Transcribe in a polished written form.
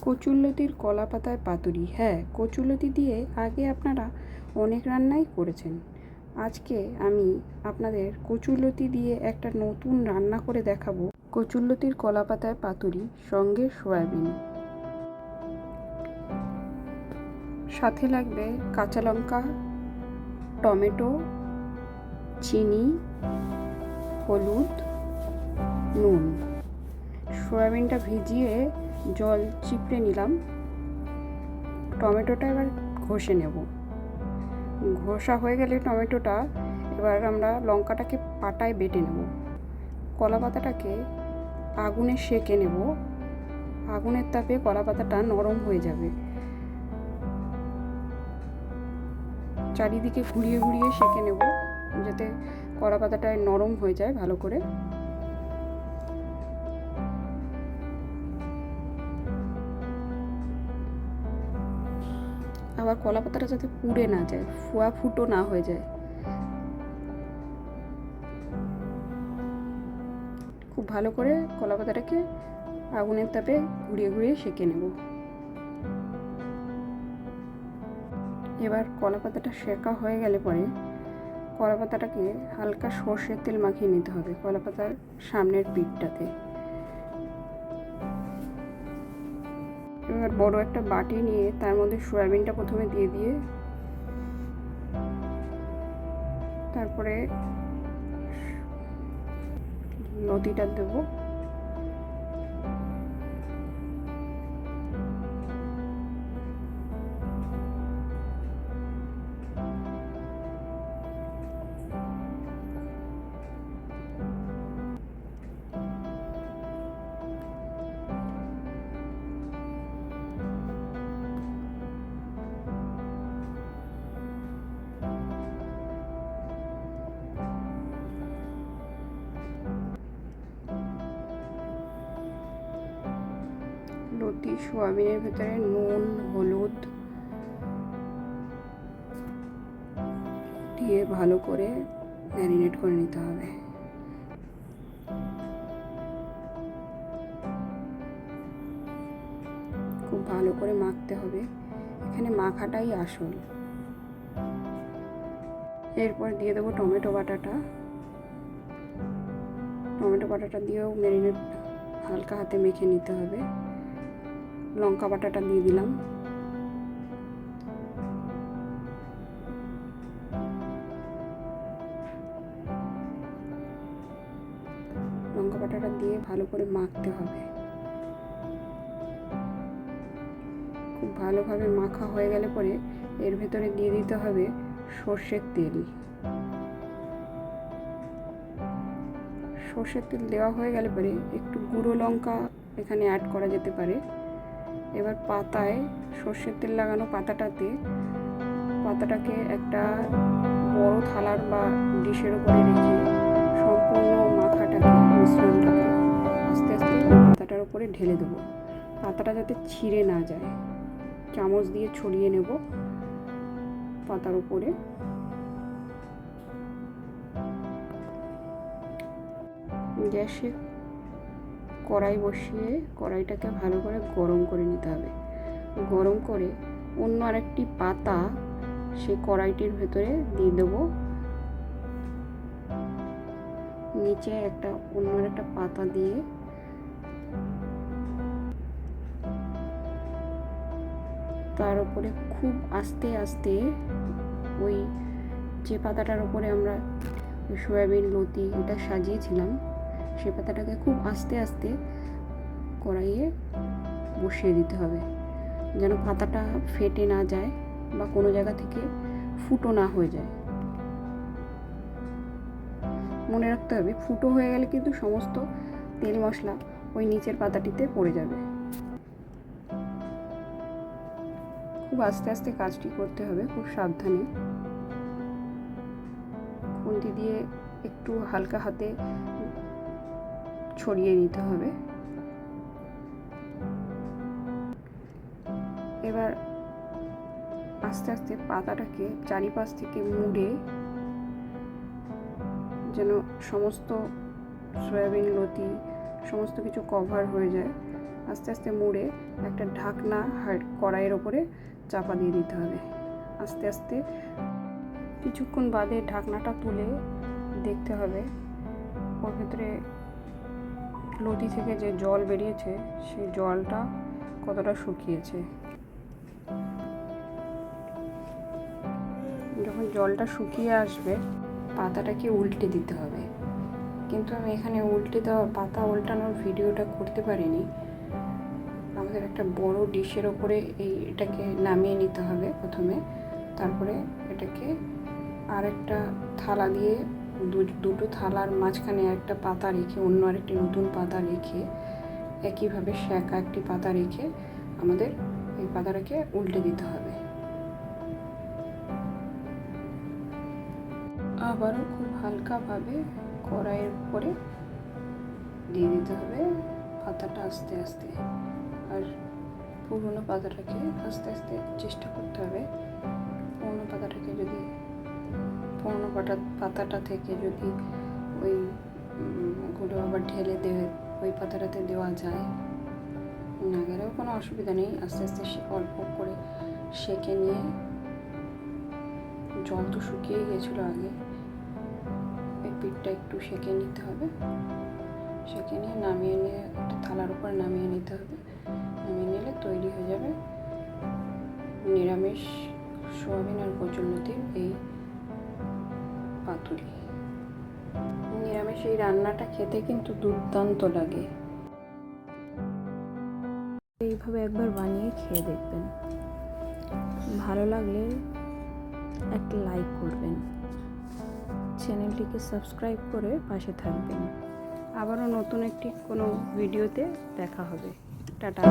কচুরলতির কলা পাতায় পাতুরি। হ্যাঁ, কচুরলতি দিয়ে আগে আপনারা অনেক রান্নাই করেছেন। আজকে আমি আপনাদের কচুরলতি দিয়ে একটা নতুন রান্না করে দেখাবো। কচুরলতির কলা পাতায় পাতুরি সঙ্গে সয়াবিন। সাথে লাগবে কাঁচা লঙ্কা, টমেটো, চিনি, হলুদ, নুন। সয়াবিনটা ভিজিয়ে জল চিপড়ে নিলাম। টমেটোটা এবার ঘষে নেব। ঘষা হয়ে গেলে টমেটোটা এবার আমরা লঙ্কাটাকে পাটায় বেটে নেব। কলা পাতাটাকে আগুনে সেঁকে নেব। আগুনের তাপে কলা পাতাটা নরম হয়ে যাবে। চারিদিকে ঘুরিয়ে ঘুরিয়ে সেঁকে নেব যাতে কলা পাতাটা নরম হয়ে যায় ভালো করে। আবার কলা পাতাটা যাতে পুড়ে না যায়, ফোয়া ফুটো না হয়ে যায়। খুব ভালো করে কলা পাতাটাকে আগুনের তাপে ঘুরিয়ে ঘুরিয়ে সেঁকে নেব। এবার কলা পাতাটা সেঁকা হয়ে গেলে পরে কলা পাতাটাকে হালকা সর্ষের তেল মাখিয়ে নিতে হবে কলা পাতার সামনের পিঠটাতে। এবার বড় একটা বাটি নিয়ে তার মধ্যে সয়াবিনটা প্রথমে দিয়ে তারপরে লতিটা দেবো। লতি সোয়াবিনের ভেতরে নুন, হলুদ দিয়ে ভালো করে ম্যারিনেট করে নিতে হবে। খুব ভালো করে মাখতে হবে, এখানে মাখাটাই আসল। এরপর দিয়ে দেবো টমেটো বাটাটা। টমেটো বাটাটা দিয়েও ম্যারিনেট হালকা হাতে মেখে নিতে হবে। লঙ্কা বাটাটা দিয়ে দিলাম। লঙ্কা বাটাটা দিয়ে ভালো করে মাখতে হবে। খুব ভালোভাবে মাখা হয়ে গেলে পরে এর ভেতরে দিয়ে দিতে হবে সর্ষের তেল। সর্ষের তেল দেওয়া হয়ে গেলে পরে একটু গুঁড়ো লঙ্কা এখানে অ্যাড করা যেতে পারে। এবার পাতায় সর্ষের তেল লাগানো পাতাটাকে একটা বড় থালার বা ডিশের উপরে রেখে সম্পূর্ণ মাখাটাকে মিশ্রণটাকে আস্তে আস্তে পাতাটার উপরে ঢেলে দেবো। পাতাটা যাতে ছিঁড়ে না যায়, চামচ দিয়ে ছড়িয়ে নেব পাতার উপরে। গ্যাসে কড়াই বসিয়ে কড়াইটাকে ভালো করে গরম করে নিতে হবে। গরম করে অন্য আরেকটি পাতা সেই কড়াইটির ভেতরে দিয়ে দেবো। নিচে অন্য একটা পাতা দিয়ে তার উপরে খুব আস্তে আস্তে ওই যে পাতাটার উপরে আমরা সয়াবিন লতি এটা সাজিয়েছিলাম সেই পাতাটাকে খুব আস্তে আস্তে কড়াইয়ে বসিয়ে দিতে হবে, যেন পাতাটা ফেটে না যায় বা কোনো জায়গা থেকে ফুটো না হয়ে যায়। মনে রাখতে হবে ফুটো হয়ে গেলে কিন্তু সমস্ত তেল মশলা ওই নিচের পাতাটিতে পড়ে যাবে। খুব আস্তে আস্তে কাজটি করতে হবে, খুব সাবধানে। খুন্তি দিয়ে একটু হালকা হাতে ছড়িয়ে নিতে হবে। এবার আস্তে আস্তে পাতাটাকে চারিপাশ থেকে মুড়ে যেন সমস্ত সয়াবিন লতি সমস্ত কিছু কভার হয়ে যায়, আস্তে আস্তে মুড়ে একটা ঢাকনা কড়াইয়ের ওপরে চাপা দিয়ে দিতে হবে। আস্তে আস্তে কিছুক্ষণ বাদে ঢাকনাটা তুলে দেখতে হবে ওর ভেতরে লতি থেকে যে জল বেরিয়েছে সেই জলটা কতটা শুকিয়েছে। যখন জলটা শুকিয়ে আসবে পাতাটাকে উল্টে দিতে হবে, কিন্তু আমি এখানে পাতা উল্টানোর ভিডিওটা করতে পারিনি। আমাদের একটা বড় ডিশের ওপরে এটাকে নামিয়ে নিতে হবে প্রথমে, তারপরে এটাকে আরেকটা থালা দিয়ে দুটো থালার মাঝখানে একটা পাতা রেখে অন্য আরেকটি নতুন পাতা রেখে একইভাবে সেঁকা একটি পাতা রেখে আমাদের এই পাতাটাকে উল্টে দিতে হবে। আবারও খুব হালকাভাবে কড়াইয়ের উপরে দিয়ে দিতে হবে পাতাটা আস্তে আস্তে, আর পুরনো পাতাটাকে আস্তে আস্তে চেষ্টা করতে হবে। পুরনো পাতাটা থেকে যদি ওই গুলো আবার ঢেলে ওই পাতাটাতে দেওয়া যায়, না গেলেও কোনো অসুবিধা নেই। আস্তে আস্তে অল্প করে সেঁকে নিয়ে, জল তো শুকিয়ে গেছিলো আগে, এই পিঠটা একটু সেঁকে নিতে হবে। সেঁকে নিয়ে নামিয়ে নিয়ে একটা থালার উপর নামিয়ে নিতে হবে। নামিয়ে নিলে তৈরি হয়ে যাবে নিরামিষ সোয়াবিন আর কচুরলতির এই পাতুরি। নিরামিষ এই রান্নাটা খেতে কিন্তু দুর্দান্ত লাগে। এইভাবে একবার বানিয়ে খেয়ে দেখবেন, ভালো লাগলে একটা লাইক করবেন, চ্যানেলটিকে সাবস্ক্রাইব করে পাশে থাকবেন। আবারও নতুন একটি কোনো ভিডিওতে দেখা হবে। টাটা।